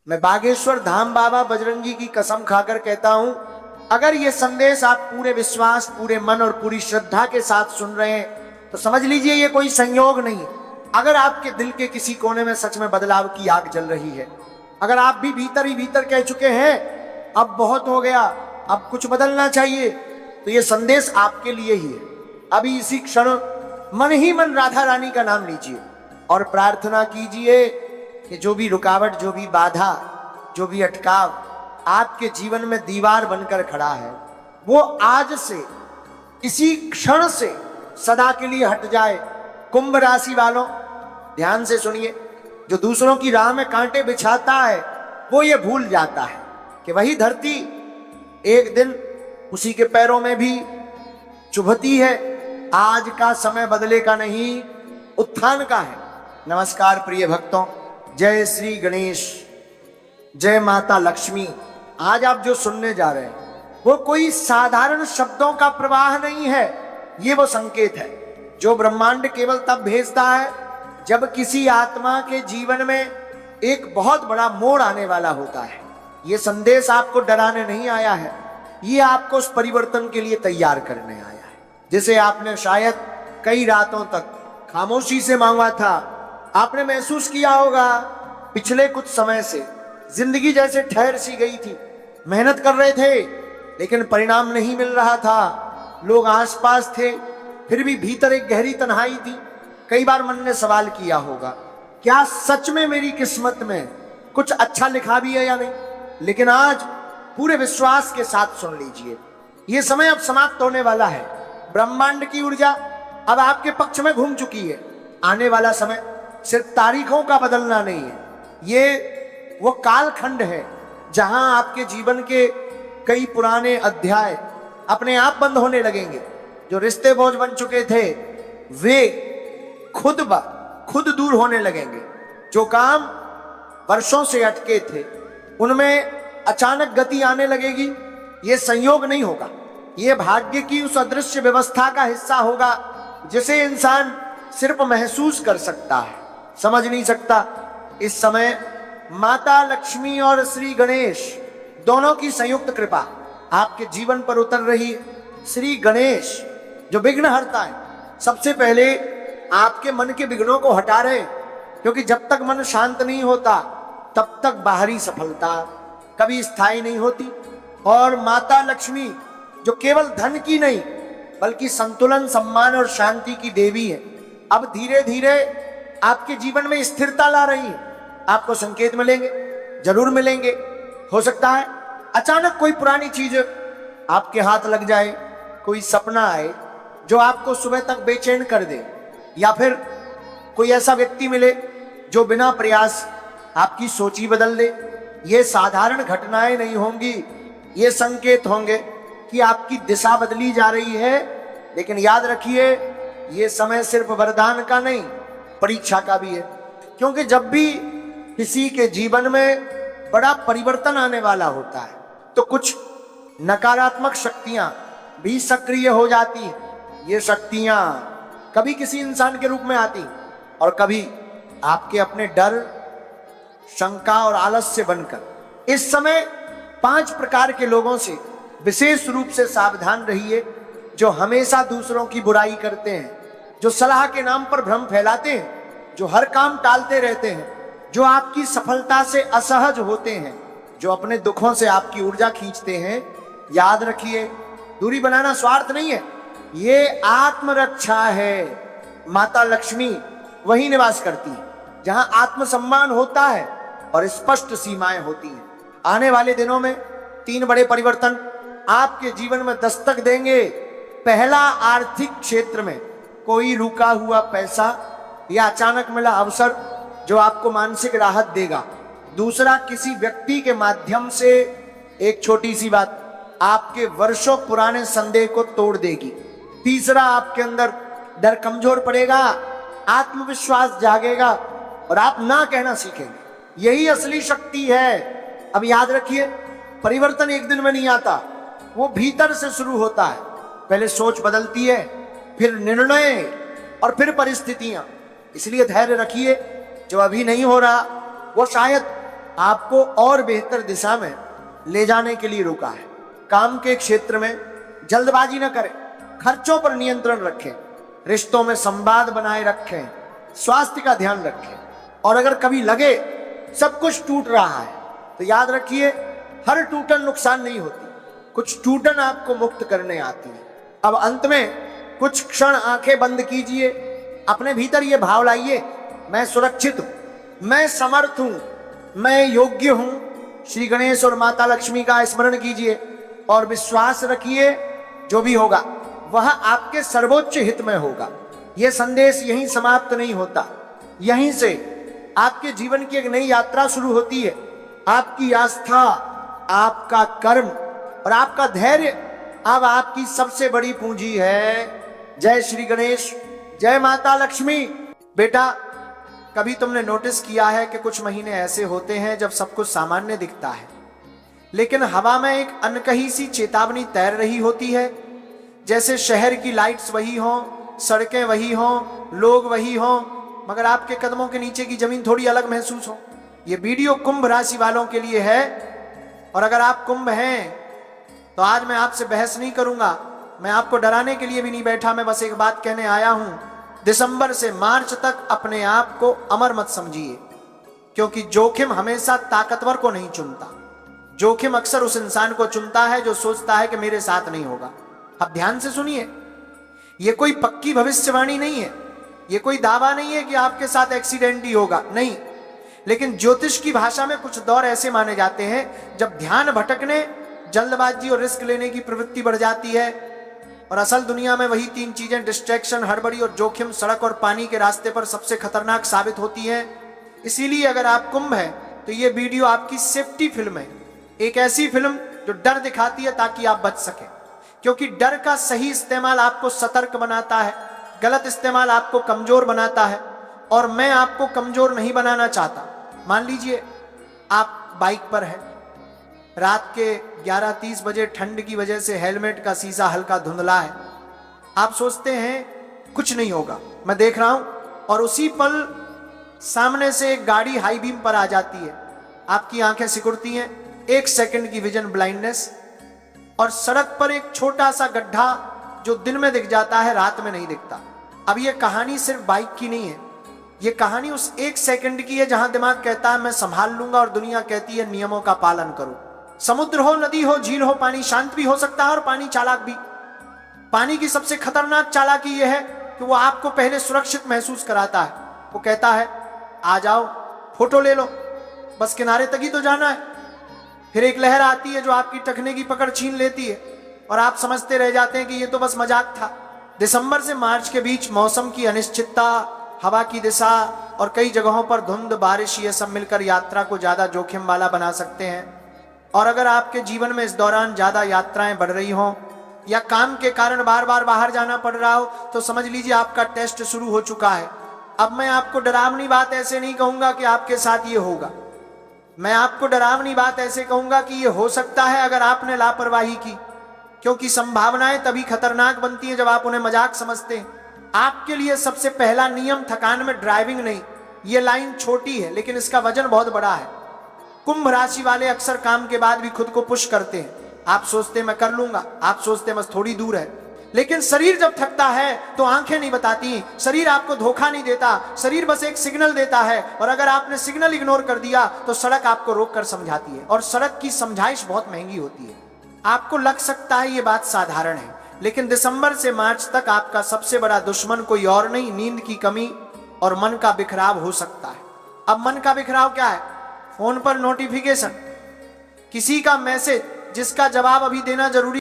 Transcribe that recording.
मैं बागेश्वर धाम बाबा बजरंगी की कसम खाकर कहता हूं, अगर ये संदेश आप पूरे विश्वास, पूरे मन और पूरी श्रद्धा के साथ सुन रहे हैं तो समझ लीजिए ये कोई संयोग नहीं। अगर आपके दिल के किसी कोने में सच में बदलाव की आग जल रही है, अगर आप भी भीतर ही भीतर कह चुके हैं अब बहुत हो गया, अब कुछ बदलना चाहिए, तो ये संदेश आपके लिए ही है। अभी इसी क्षण मन ही मन राधा रानी का नाम लीजिए और प्रार्थना कीजिए कि जो भी रुकावट, जो भी बाधा, जो भी अटकाव आपके जीवन में दीवार बनकर खड़ा है, वो आज से, इसी क्षण से सदा के लिए हट जाए। कुंभ राशि वालों ध्यान से सुनिए, जो दूसरों की राह में कांटे बिछाता है वो ये भूल जाता है कि वही धरती एक दिन उसी के पैरों में भी चुभती है। आज का समय बदले का नहीं, उत्थान का है। नमस्कार प्रिय भक्तों, जय श्री गणेश, जय माता लक्ष्मी। आज आप जो सुनने जा रहे हैं वो कोई साधारण शब्दों का प्रवाह नहीं है, ये वो संकेत है जो ब्रह्मांड केवल तब भेजता है जब किसी आत्मा के जीवन में एक बहुत बड़ा मोड़ आने वाला होता है। ये संदेश आपको डराने नहीं आया है, ये आपको उस परिवर्तन के लिए तैयार करने आया है जिसे आपने शायद कई रातों तक खामोशी से मांगा था। आपने महसूस किया होगा पिछले कुछ समय से जिंदगी जैसे ठहर सी गई थी, मेहनत कर रहे थे लेकिन परिणाम नहीं मिल रहा था, लोग आसपास थे फिर भी भीतर एक गहरी तन्हाई थी। कई बार मन ने सवाल किया होगा, क्या सच में मेरी किस्मत में कुछ अच्छा लिखा भी है या नहीं? लेकिन आज पूरे विश्वास के साथ सुन लीजिए, यह समय अब समाप्त होने वाला है। ब्रह्मांड की ऊर्जा अब आपके पक्ष में घूम चुकी है। आने वाला समय सिर्फ तारीखों का बदलना नहीं है, ये वो कालखंड है जहां आपके जीवन के कई पुराने अध्याय अपने आप बंद होने लगेंगे। जो रिश्ते बोझ बन चुके थे वे खुद दूर होने लगेंगे। जो काम वर्षों से अटके थे उनमें अचानक गति आने लगेगी। ये संयोग नहीं होगा, ये भाग्य की उस अदृश्य व्यवस्था का हिस्सा होगा जिसे इंसान सिर्फ महसूस कर सकता है, समझ नहीं सकता। इस समय माता लक्ष्मी और श्री गणेश दोनों की संयुक्त कृपा आपके जीवन पर उतर रही है। श्री गणेश जो विघ्न हरता है, सबसे पहले आपके मन के विघ्नों को हटा रहे, क्योंकि जब तक मन शांत नहीं होता तब तक बाहरी सफलता कभी स्थायी नहीं होती। और माता लक्ष्मी जो केवल धन की नहीं बल्कि संतुलन, सम्मान और शांति की देवी है, अब धीरे धीरे आपके जीवन में स्थिरता ला रही है। आपको संकेत मिलेंगे, जरूर मिलेंगे। हो सकता है अचानक कोई पुरानी चीज आपके हाथ लग जाए, कोई सपना आए जो आपको सुबह तक बेचैन कर दे, या फिर कोई ऐसा व्यक्ति मिले जो बिना प्रयास आपकी सोच ही बदल दे। ये साधारण घटनाएं नहीं होंगी, ये संकेत होंगे कि आपकी दिशा बदली जा रही है। लेकिन याद रखिए, ये समय सिर्फ वरदान का नहीं, परीक्षा का भी है। क्योंकि जब भी किसी के जीवन में बड़ा परिवर्तन आने वाला होता है तो कुछ नकारात्मक शक्तियां भी सक्रिय हो जाती हैं। ये शक्तियां कभी किसी इंसान के रूप में आती और कभी आपके अपने डर, शंका और आलस्य बनकर। इस समय 5 प्रकार के लोगों से विशेष रूप से सावधान रहिए, जो हमेशा दूसरों की बुराई करते हैं, जो सलाह के नाम पर भ्रम फैलाते हैं, जो हर काम टालते रहते हैं, जो आपकी सफलता से असहज होते हैं, जो अपने दुखों से आपकी ऊर्जा खींचते हैं। याद रखिए, दूरी बनाना स्वार्थ नहीं है, ये आत्मरक्षा है। माता लक्ष्मी वही निवास करती है जहां आत्मसम्मान होता है और स्पष्ट सीमाएं होती हैं। आने वाले दिनों में 3 बड़े परिवर्तन आपके जीवन में दस्तक देंगे। पहला, आर्थिक क्षेत्र में कोई रुका हुआ पैसा या अचानक मिला अवसर जो आपको मानसिक राहत देगा। दूसरा, किसी व्यक्ति के माध्यम से एक छोटी सी बात आपके वर्षों पुराने संदेह को तोड़ देगी। तीसरा, आपके अंदर डर कमजोर पड़ेगा, आत्मविश्वास जागेगा और आप ना कहना सीखेंगे। यही असली शक्ति है। अब याद रखिए, परिवर्तन एक दिन में नहीं आता, वो भीतर से शुरू होता है। पहले सोच बदलती है, फिर निर्णय और फिर परिस्थितियां। इसलिए धैर्य रखिए, जो अभी नहीं हो रहा वो शायद आपको और बेहतर दिशा में ले जाने के लिए रुका है। काम के क्षेत्र में जल्दबाजी न करें, खर्चों पर नियंत्रण रखें, रिश्तों में संवाद बनाए रखें, स्वास्थ्य का ध्यान रखें। और अगर कभी लगे सब कुछ टूट रहा है तो याद रखिए, हर टूटन नुकसान नहीं होती, कुछ टूटन आपको मुक्त करने आती है। अब अंत में कुछ क्षण आंखें बंद कीजिए, अपने भीतर ये भाव लाइए, मैं सुरक्षित हूं, मैं समर्थ हूं, मैं योग्य हूं। श्री गणेश और माता लक्ष्मी का स्मरण कीजिए और विश्वास रखिए जो भी होगा वह आपके सर्वोच्च हित में होगा। यह संदेश यहीं समाप्त नहीं होता, यहीं से आपके जीवन की एक नई यात्रा शुरू होती है। आपकी आस्था, आपका कर्म और आपका धैर्य अब आपकी सबसे बड़ी पूंजी है। जय श्री गणेश, जय माता लक्ष्मी। बेटा, कभी तुमने नोटिस किया है कि कुछ महीने ऐसे होते हैं जब सब कुछ सामान्य दिखता है, लेकिन हवा में एक अनकही सी चेतावनी तैर रही होती है, जैसे शहर की लाइट्स वही हों, सड़कें वही हों, लोग वही हों, मगर आपके कदमों के नीचे की जमीन थोड़ी अलग महसूस हो। यह वीडियो कुंभ राशि वालों के लिए है, और अगर आप कुंभ हैं तो आज मैं आपसे बहस नहीं करूंगा, मैं आपको डराने के लिए भी नहीं बैठा, मैं बस एक बात कहने आया हूं। दिसंबर से मार्च तक अपने आप को अमर मत समझिए, क्योंकि जोखिम हमेशा ताकतवर को नहीं चुनता। जोखिम अक्सर उस इंसान को चुनता है जो सोचता है कि मेरे साथ नहीं होगा। अब ध्यान से सुनिए, यह कोई पक्की भविष्यवाणी नहीं है, यह कोई दावा नहीं है कि आपके साथ एक्सीडेंट ही होगा, नहीं। लेकिन ज्योतिष की भाषा में कुछ दौर ऐसे माने जाते हैं जब ध्यान भटकने, जल्दबाजी और रिस्क लेने की प्रवृत्ति बढ़ जाती है। और असल दुनिया में वही तीन चीजें, डिस्ट्रैक्शन, हड़बड़ी और जोखिम, सड़क और पानी के रास्ते पर सबसे खतरनाक साबित होती हैं। इसीलिए अगर आप कुंभ है तो ये वीडियो आपकी सेफ्टी फिल्म है, एक ऐसी फिल्म जो डर दिखाती है ताकि आप बच सके। क्योंकि डर का सही इस्तेमाल आपको सतर्क बनाता है, गलत इस्तेमाल आपको कमजोर बनाता है, और मैं आपको कमजोर नहीं बनाना चाहता। मान लीजिए आप बाइक पर हैं, रात के 11:30 बजे ठंड की वजह से हेलमेट का शीशा हल्का धुंधला है, आप सोचते हैं कुछ नहीं होगा, मैं देख रहा हूं, और उसी पल सामने से एक गाड़ी हाई बीम पर आ जाती है, आपकी आंखें सिकुड़ती हैं, 1 सेकंड की विजन ब्लाइंडनेस, और सड़क पर एक छोटा सा गड्ढा जो दिन में दिख जाता है रात में नहीं दिखता। अब यह कहानी सिर्फ बाइक की नहीं है, यह कहानी उस 1 सेकंड की है जहां दिमाग कहता है मैं संभाल लूंगा और दुनिया कहती है नियमों का पालन करो। समुद्र हो, नदी हो, झील हो, पानी शांत भी हो सकता है और पानी चालाक भी। पानी की सबसे खतरनाक चालाकी यह है कि वो आपको पहले सुरक्षित महसूस कराता है। वो कहता है आ जाओ, फोटो ले लो, बस किनारे तक ही तो जाना है। फिर एक लहर आती है जो आपकी टखने की पकड़ छीन लेती है और आप समझते रह जाते हैं कि ये तो बस मजाक था। दिसंबर से मार्च के बीच मौसम की अनिश्चितता, हवा की दिशा और कई जगहों पर धुंध, बारिश, ये सब मिलकर यात्रा को ज्यादा जोखिम वाला बना सकते हैं। और अगर आपके जीवन में इस दौरान ज्यादा यात्राएं बढ़ रही हों या काम के कारण बार बार बाहर जाना पड़ रहा हो तो समझ लीजिए आपका टेस्ट शुरू हो चुका है। अब मैं आपको डरावनी बात ऐसे नहीं कहूंगा कि आपके साथ ये होगा, मैं आपको डरावनी बात ऐसे कहूंगा कि ये हो सकता है अगर आपने लापरवाही की, क्योंकि संभावनाएं तभी खतरनाक बनती हैं जब आप उन्हें मजाक समझते हैं। आपके लिए सबसे पहला नियम थकान में ड्राइविंग नहीं। ये लाइन छोटी है लेकिन इसका वजन बहुत बड़ा है। कुंभ राशि वाले अक्सर काम के बाद भी खुद को पुश करते हैं। आप सोचते हैं मैं कर लूंगा, आप सोचते हैं बस थोड़ी दूर है, लेकिन शरीर जब थकता है तो आंखें नहीं बताती, शरीर आपको धोखा नहीं देता, शरीर बस एक सिग्नल देता है। और अगर आपने सिग्नल इग्नोर कर दिया तो सड़क आपको रोक कर समझाती है, और सड़क की समझाइश बहुत महंगी होती है। आपको लग सकता है ये बात साधारण है, लेकिन दिसंबर से मार्च तक आपका सबसे बड़ा दुश्मन कोई और नहीं, नींद की कमी और मन का बिखराव हो सकता है। अब मन का बिखराव क्या है? फोन पर नोटिफिकेशन, किसी का मैसेज जिसका जवाब अभी देना जरूरी